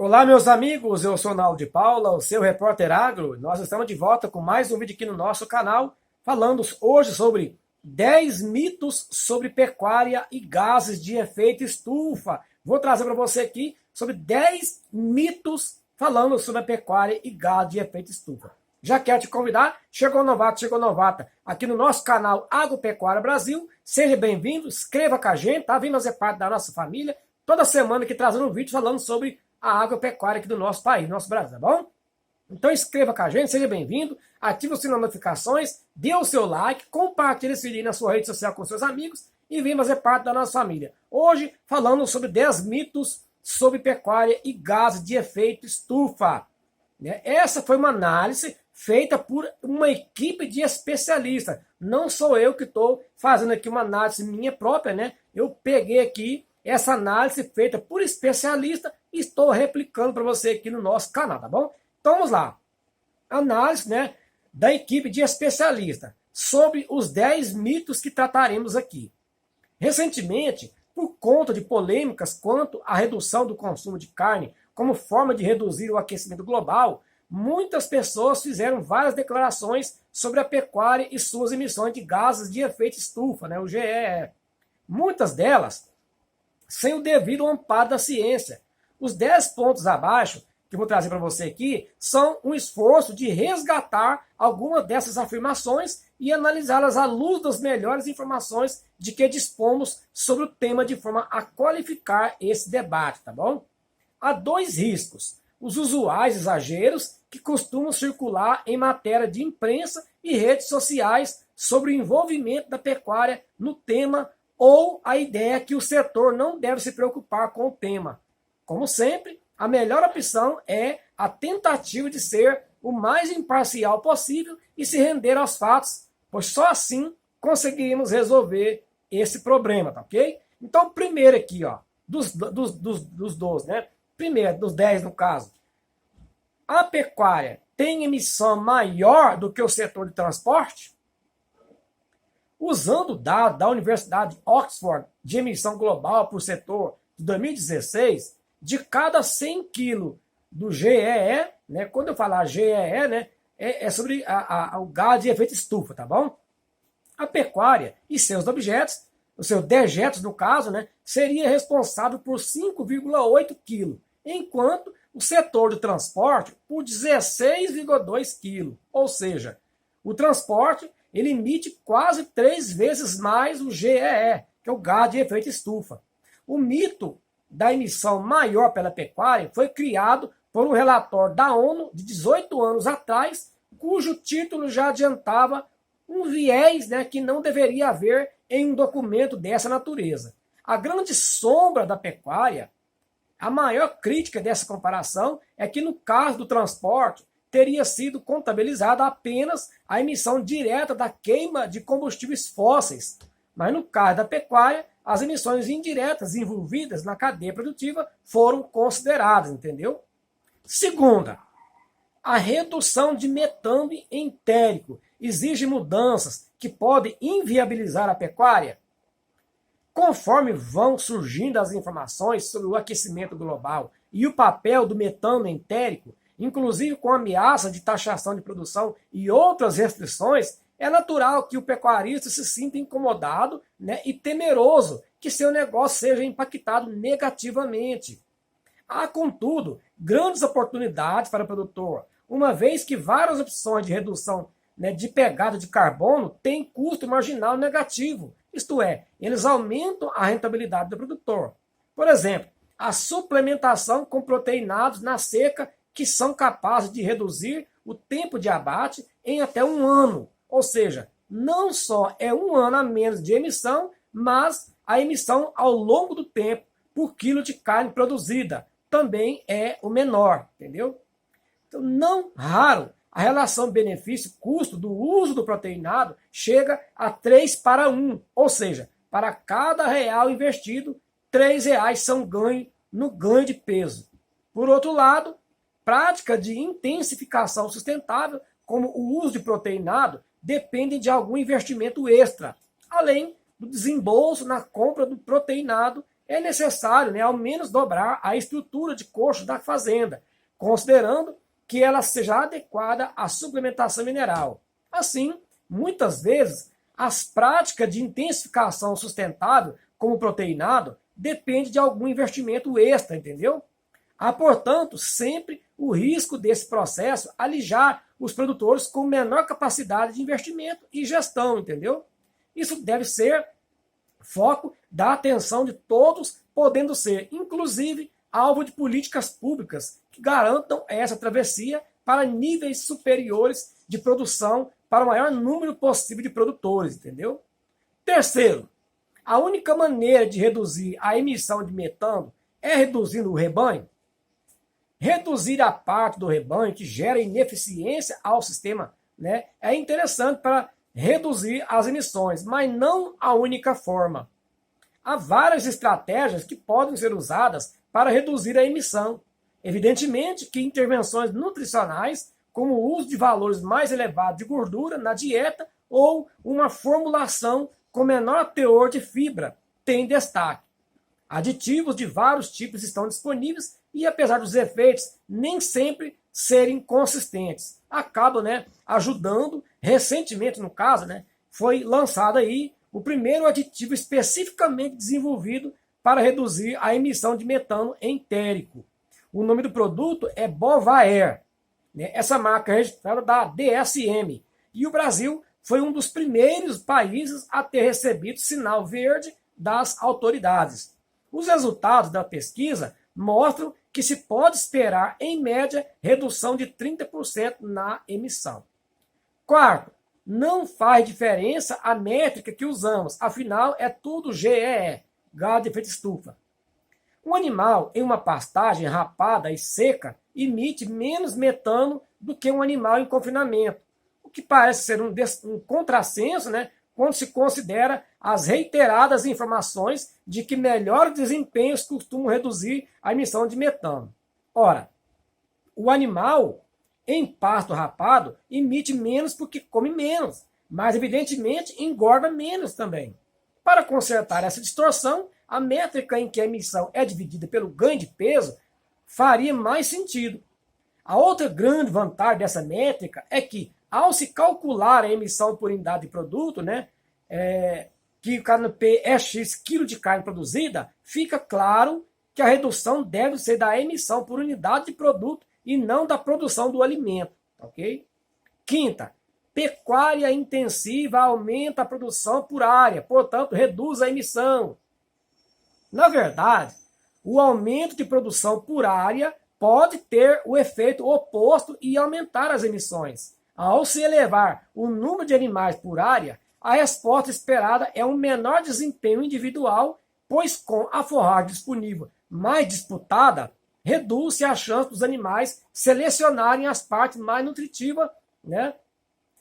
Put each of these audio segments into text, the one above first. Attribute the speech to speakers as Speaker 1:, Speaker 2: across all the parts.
Speaker 1: Olá, meus amigos, eu sou Naldo de Paula, o seu repórter agro. Nós estamos de volta com mais um vídeo aqui no nosso canal, falando hoje sobre 10 mitos sobre pecuária e gases de efeito estufa. Vou trazer para você aqui sobre 10 mitos falando sobre a pecuária e gases de efeito estufa. Já quero te convidar, chegou novato, chegou novata, aqui no nosso canal Agropecuária Brasil. Seja bem-vindo, inscreva com a gente, tá? Vem fazer parte da nossa família. Toda semana aqui trazendo um vídeo falando sobre a agropecuária aqui do nosso país, nosso Brasil, tá bom? Então inscreva com a gente, seja bem-vindo, ative o sininho de notificações, dê o seu like, compartilhe esse vídeo na sua rede social com seus amigos e venha fazer parte da nossa família. Hoje, falando sobre 10 mitos sobre pecuária e gases de efeito estufa. Essa foi uma análise feita por uma equipe de especialistas. Não sou eu que estou fazendo aqui uma análise minha própria, né? Eu peguei aqui essa análise feita por especialista e estou replicando para você aqui no nosso canal, tá bom? Então vamos lá. Análise, né, da equipe de especialistas sobre os 10 mitos que trataremos aqui. Recentemente, por conta de polêmicas quanto à redução do consumo de carne como forma de reduzir o aquecimento global, muitas pessoas fizeram várias declarações sobre a pecuária e suas emissões de gases de efeito estufa, né, o GEE. Muitas delas sem o devido amparo da ciência. Os 10 pontos abaixo, que eu vou trazer para você aqui, são um esforço de resgatar algumas dessas afirmações e analisá-las à luz das melhores informações de que dispomos sobre o tema de forma a qualificar esse debate, tá bom? Há 2 riscos. Os usuais exageros que costumam circular em matéria de imprensa e redes sociais sobre o envolvimento da pecuária no tema ou a ideia que o setor não deve se preocupar com o tema. Como sempre, a melhor opção é a tentativa de ser o mais imparcial possível e se render aos fatos, pois só assim conseguiremos resolver esse problema, tá ok? Então, primeiro aqui, ó, dos 12, né? Primeiro, dos 10 no caso. A pecuária tem emissão maior do que o setor de transporte? Usando o dado da Universidade de Oxford de emissão global por setor de 2016, de cada 100 kg do GEE, né, quando eu falar GEE, né, é sobre o gás de efeito estufa, tá bom? A pecuária e seus objetos, os seus dejetos no caso, né, seria responsável por 5,8 kg, enquanto o setor de transporte por 16,2 kg. Ou seja, o transporte ele emite quase 3 vezes mais o GEE, que é o gás de efeito estufa. O mito da emissão maior pela pecuária foi criado por um relatório da ONU de 18 anos atrás, cujo título já adiantava um viés, né, que não deveria haver em um documento dessa natureza. A grande sombra da pecuária, a maior crítica dessa comparação é que no caso do transporte, teria sido contabilizada apenas a emissão direta da queima de combustíveis fósseis. Mas no caso da pecuária, as emissões indiretas envolvidas na cadeia produtiva foram consideradas, entendeu? Segunda, a redução de metano entérico exige mudanças que podem inviabilizar a pecuária? Conforme vão surgindo as informações sobre o aquecimento global e o papel do metano entérico, inclusive com ameaça de taxação de produção e outras restrições, é natural que o pecuarista se sinta incomodado, né, e temeroso que seu negócio seja impactado negativamente. Há, contudo, grandes oportunidades para o produtor, uma vez que várias opções de redução, né, de pegada de carbono têm custo marginal negativo, isto é, eles aumentam a rentabilidade do produtor. Por exemplo, a suplementação com proteinados na seca que são capazes de reduzir o tempo de abate em até 1 ano. Ou seja, não só é 1 ano a menos de emissão, mas a emissão ao longo do tempo por quilo de carne produzida também é o menor, entendeu? Então, não raro, a relação benefício-custo do uso do proteinado chega a 3:1, ou seja, para cada real investido, R$ 3 são ganhos no ganho de peso. Por outro lado, prática de intensificação sustentável, como o uso de proteinado, dependem de algum investimento extra, além do desembolso na compra do proteinado é necessário, né, ao menos dobrar a estrutura de coxo da fazenda, considerando que ela seja adequada à suplementação mineral. Assim, muitas vezes, as práticas de intensificação sustentável, como o proteinado, depende de algum investimento extra, entendeu? Há, portanto, sempre o risco desse processo alijar os produtores com menor capacidade de investimento e gestão, entendeu? Isso deve ser foco da atenção de todos, podendo ser, inclusive, alvo de políticas públicas que garantam essa travessia para níveis superiores de produção para o maior número possível de produtores, entendeu? Terceiro, a única maneira de reduzir a emissão de metano é reduzindo o rebanho? Reduzir a parte do rebanho que gera ineficiência ao sistema, né, é interessante para reduzir as emissões, mas não a única forma. Há várias estratégias que podem ser usadas para reduzir a emissão. Evidentemente que intervenções nutricionais, como o uso de valores mais elevados de gordura na dieta ou uma formulação com menor teor de fibra, têm destaque. Aditivos de vários tipos estão disponíveis e, apesar dos efeitos nem sempre serem consistentes, acabam, né, ajudando. Recentemente, no caso, né, foi lançado aí o primeiro aditivo especificamente desenvolvido para reduzir a emissão de metano entérico. O nome do produto é Bovaer, né? Essa marca é registrada da DSM. E o Brasil foi um dos primeiros países a ter recebido sinal verde das autoridades. Os resultados da pesquisa mostram que se pode esperar, em média, redução de 30% na emissão. Quarto, não faz diferença a métrica que usamos, afinal é tudo GEE, gás de efeito estufa. Um animal em uma pastagem rapada e seca emite menos metano do que um animal em confinamento, o que parece ser um contrassenso, né, quando se considera as reiteradas informações de que melhores desempenhos costumam reduzir a emissão de metano. Ora, o animal em pasto rapado emite menos porque come menos, mas evidentemente engorda menos também. Para consertar essa distorção, a métrica em que a emissão é dividida pelo ganho de peso faria mais sentido. A outra grande vantagem dessa métrica é que, ao se calcular a emissão por unidade de produto, né, que o KNP é X quilo de carne produzida, fica claro que a redução deve ser da emissão por unidade de produto e não da produção do alimento. Ok? Quinta, pecuária intensiva aumenta a produção por área, portanto, reduz a emissão. Na verdade, o aumento de produção por área pode ter o efeito oposto e aumentar as emissões. Ao se elevar o número de animais por área, a resposta esperada é um menor desempenho individual, pois com a forragem disponível mais disputada, reduz-se a chance dos animais selecionarem as partes mais nutritivas, né,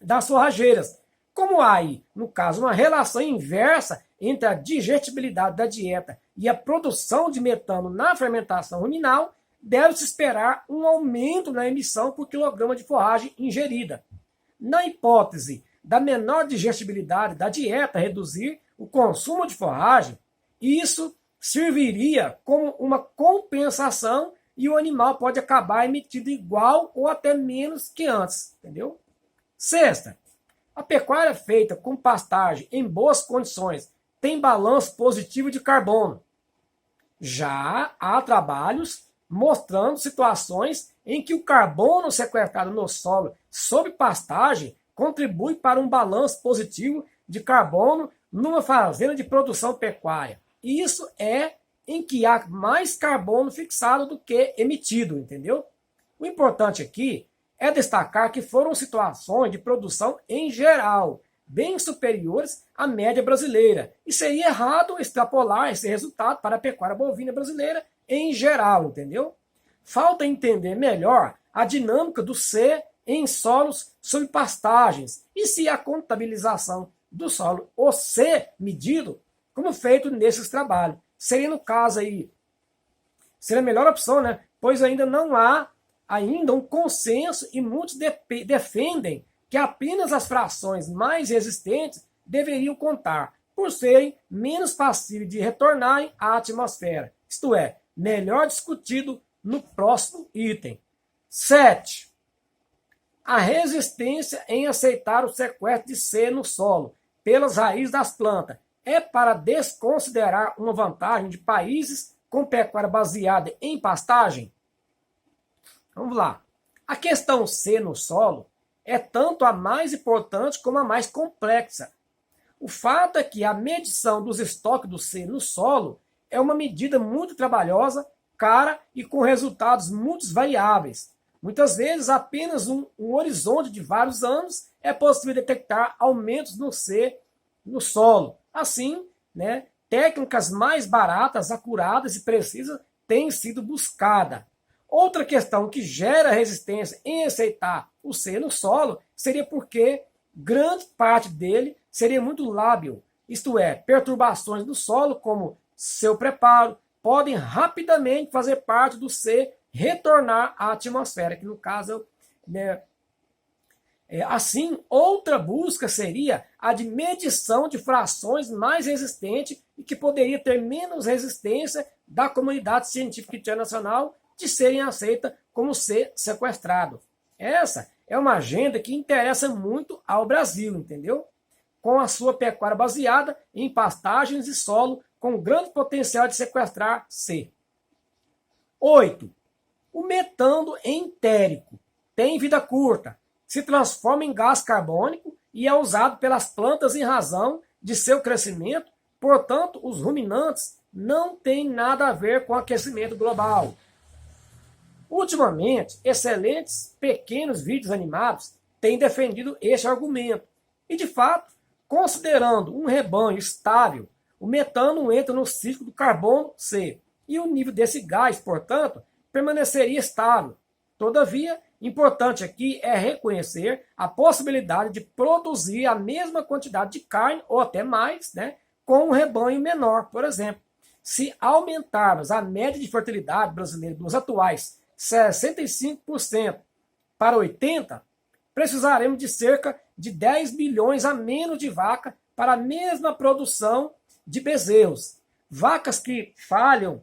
Speaker 1: das forrageiras. Como há aí, no caso, uma relação inversa entre a digestibilidade da dieta e a produção de metano na fermentação ruminal, deve-se esperar um aumento na emissão por quilograma de forragem ingerida. Na hipótese da menor digestibilidade da dieta reduzir o consumo de forragem, isso serviria como uma compensação e o animal pode acabar emitindo igual ou até menos que antes, entendeu? Sexta, a pecuária feita com pastagem em boas condições tem balanço positivo de carbono. Já há trabalhos mostrando situações em que o carbono sequestrado no solo sob pastagem contribui para um balanço positivo de carbono numa fazenda de produção pecuária. Isso é em que há mais carbono fixado do que emitido, entendeu? O importante aqui é destacar que foram situações de produção em geral, bem superiores à média brasileira. E seria errado extrapolar esse resultado para a pecuária bovina brasileira em geral, entendeu? Falta entender melhor a dinâmica do C em solos sob pastagens e se a contabilização do solo, o C medido, como feito nesses trabalhos. Seria, no caso aí, seria a melhor opção, né? Pois ainda não há um consenso e muitos defendem que apenas as frações mais resistentes deveriam contar. por serem menos passíveis de retornarem à atmosfera. Isto é, melhor discutido no próximo item. 7. A resistência em aceitar o sequestro de C no solo pelas raízes das plantas é para desconsiderar uma vantagem de países com pecuária baseada em pastagem? Vamos lá. A questão C no solo é tanto a mais importante como a mais complexa. O fato é que a medição dos estoques do C no solo é uma medida muito trabalhosa, cara e com resultados muito variáveis. Muitas vezes, apenas um horizonte de vários anos é possível detectar aumentos no C no solo. Assim, técnicas mais baratas, acuradas e precisas têm sido buscadas. Outra questão que gera resistência em aceitar o C no solo seria porque grande parte dele seria muito lábil, isto é, perturbações do solo, como seu preparo, podem rapidamente fazer parte do C retornar à atmosfera, que no caso, assim, outra busca seria a de medição de frações mais resistentes e que poderia ter menos resistência da comunidade científica internacional de serem aceitas como C sequestrado. Essa é uma agenda que interessa muito ao Brasil, entendeu? Com a sua pecuária baseada em pastagens e solo com grande potencial de sequestrar C. 8. O metano entérico tem vida curta, se transforma em gás carbônico e é usado pelas plantas em razão de seu crescimento, portanto, os ruminantes não têm nada a ver com o aquecimento global. Ultimamente, excelentes pequenos vídeos animados têm defendido este argumento. E, de fato, considerando um rebanho estável, o metano entra no ciclo do carbono C, e o nível desse gás, portanto, permaneceria estável. Todavia, importante aqui é reconhecer a possibilidade de produzir a mesma quantidade de carne, ou até mais, com um rebanho menor. Por exemplo, se aumentarmos a média de fertilidade brasileira dos atuais 65% para 80%, precisaremos de cerca de 10 bilhões a menos de vaca para a mesma produção de bezerros. Vacas que falham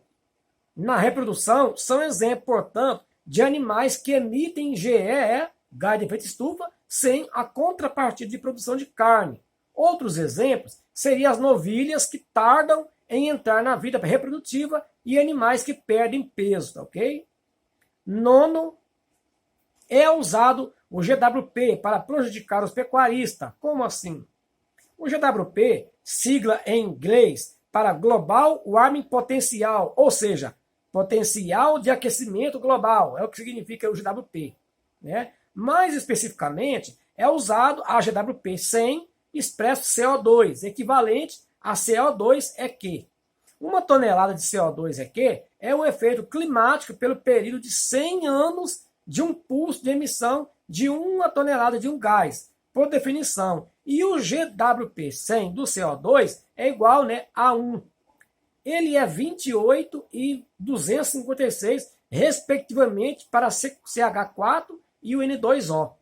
Speaker 1: na reprodução são exemplo, portanto, de animais que emitem GEE, gás de efeito estufa, sem a contrapartida de produção de carne. Outros exemplos seriam as novilhas que tardam em entrar na vida reprodutiva e animais que perdem peso, tá ok? 9. É usado o GWP para prejudicar os pecuaristas. Como assim? O GWP, sigla em inglês para Global Warming Potential, ou seja, potencial de aquecimento global, é o que significa o GWP. Mais especificamente, é usado a GWP 100 expresso CO2, equivalente a CO2 EQ. Uma tonelada de CO2 EQ é o efeito climático pelo período de 100 anos de um pulso de emissão de 1 tonelada de um gás, por definição. E o GWP 100 do CO2 é igual a 1. Ele é 28 e 256, respectivamente, para CH4 e o N2O.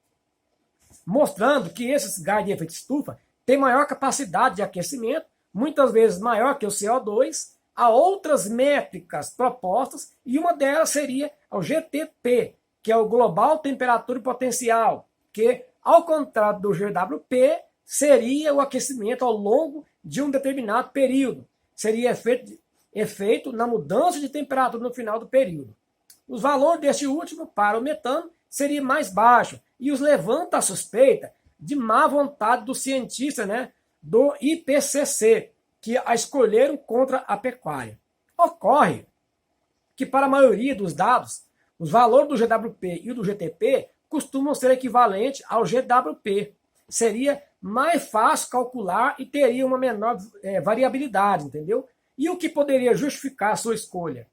Speaker 1: Mostrando que esses gás de efeito estufa têm maior capacidade de aquecimento, muitas vezes maior que o CO2, há outras métricas propostas, e uma delas seria o GTP, que é o Global Temperatura Potencial, que, ao contrário do GWP, seria o aquecimento ao longo de um determinado período. Seria efeito na mudança de temperatura no final do período. Os valores deste último para o metano seria mais baixo e os levanta a suspeita de má vontade dos cientistas, do IPCC, que a escolheram contra a pecuária. Ocorre que para a maioria dos dados, os valores do GWP e do GTP costumam ser equivalentes ao GWP. Seria mais fácil calcular e teria uma menor variabilidade, entendeu? E o que poderia justificar a sua escolha?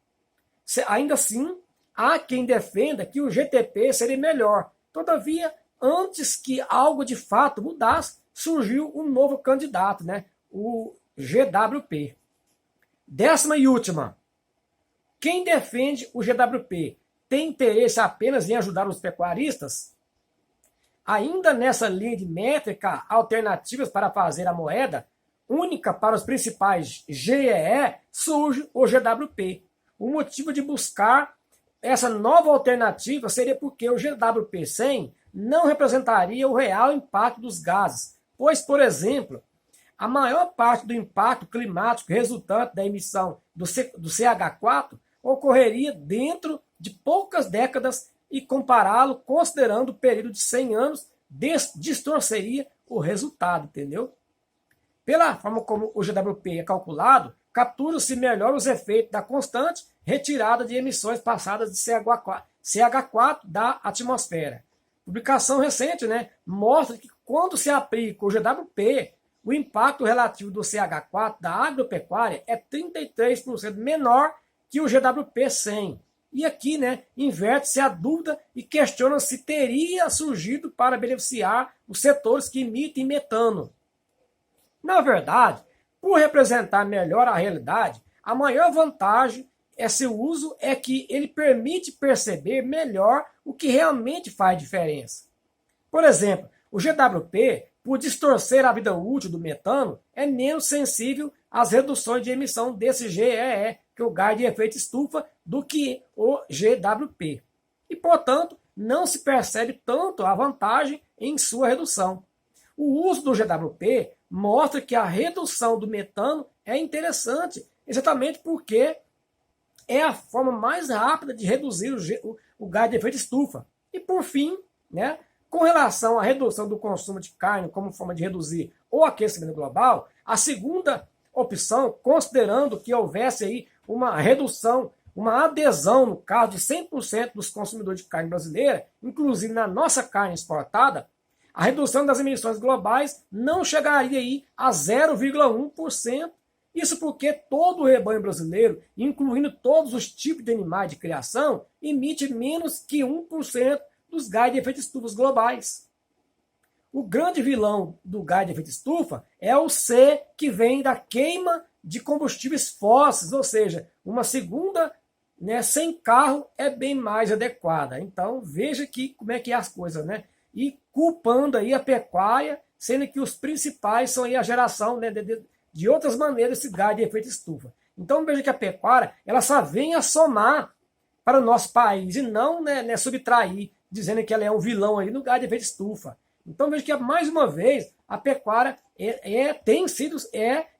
Speaker 1: Ainda assim, há quem defenda que o GTP seria melhor. Todavia, antes que algo de fato mudasse, surgiu um novo candidato, o GWP. 10ª e última. Quem defende o GWP tem interesse apenas em ajudar os pecuaristas? Ainda nessa linha de métrica alternativas para fazer a moeda, única para os principais GEE, surge o GWP. O motivo de buscar essa nova alternativa seria porque o GWP100 não representaria o real impacto dos gases, pois, por exemplo, a maior parte do impacto climático resultante da emissão do CH4 ocorreria dentro de poucas décadas e compará-lo, considerando o período de 100 anos, distorceria o resultado, entendeu? Pela forma como o GWP é calculado, captura-se melhor os efeitos da constante retirada de emissões passadas de CH4 da atmosfera. Publicação recente, mostra que quando se aplica o GWP, o impacto relativo do CH4 da agropecuária é 33% menor que o GWP100. E aqui, inverte-se a dúvida e questiona se teria surgido para beneficiar os setores que emitem metano. Na verdade, por representar melhor a realidade, a maior vantagem seu uso é que ele permite perceber melhor o que realmente faz diferença. Por exemplo, o GWP, por distorcer a vida útil do metano, é menos sensível às reduções de emissão desse GEE, que é o gás de efeito estufa, do que o GWP. E, portanto, não se percebe tanto a vantagem em sua redução. O uso do GWP mostra que a redução do metano é interessante, exatamente porque é a forma mais rápida de reduzir o gás de efeito estufa. E, por fim, com relação à redução do consumo de carne como forma de reduzir o aquecimento global, a segunda opção, considerando que houvesse aí uma redução, uma adesão, no caso de 100% dos consumidores de carne brasileira, inclusive na nossa carne exportada, a redução das emissões globais não chegaria aí a 0,1%. Isso porque todo o rebanho brasileiro, incluindo todos os tipos de animais de criação, emite menos que 1% dos gases de efeito estufa globais. O grande vilão do gás de efeito estufa é o C, que vem da queima de combustíveis fósseis, ou seja, uma segunda, sem carro é bem mais adequada. Então, veja aqui como é que é as coisas, E culpando aí a pecuária, sendo que os principais são aí a geração, de outras maneiras, esse gás de efeito estufa. Então, veja que a pecuária, ela só vem a somar para o nosso país e não subtrair, dizendo que ela é um vilão aí no gás de efeito estufa. Então, veja que, mais uma vez, a pecuária tem sido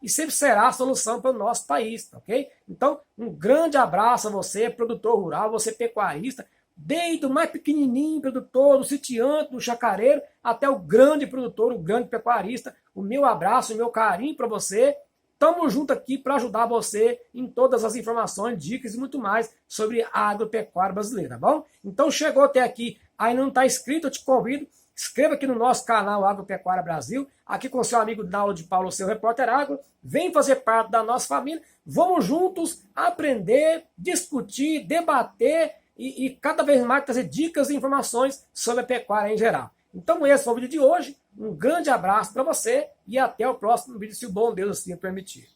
Speaker 1: e sempre será a solução para o nosso país, ok? Então, um grande abraço a você, produtor rural, você pecuarista, desde o mais pequenininho produtor, do sitiante, do chacareiro, até o grande produtor, o grande pecuarista. O meu abraço, o meu carinho para você. Estamos juntos aqui para ajudar você em todas as informações, dicas e muito mais sobre a agropecuária brasileira, tá bom? Então, chegou até aqui, ainda não está inscrito, eu te convido, inscreva aqui no nosso canal Agropecuária Brasil, aqui com seu amigo Naldo de Paulo, seu repórter agro. Vem fazer parte da nossa família. Vamos juntos aprender, discutir, debater e cada vez mais trazer dicas e informações sobre a pecuária em geral. Então esse foi o vídeo de hoje. Um grande abraço para você e até o próximo vídeo, se o bom Deus assim permitir.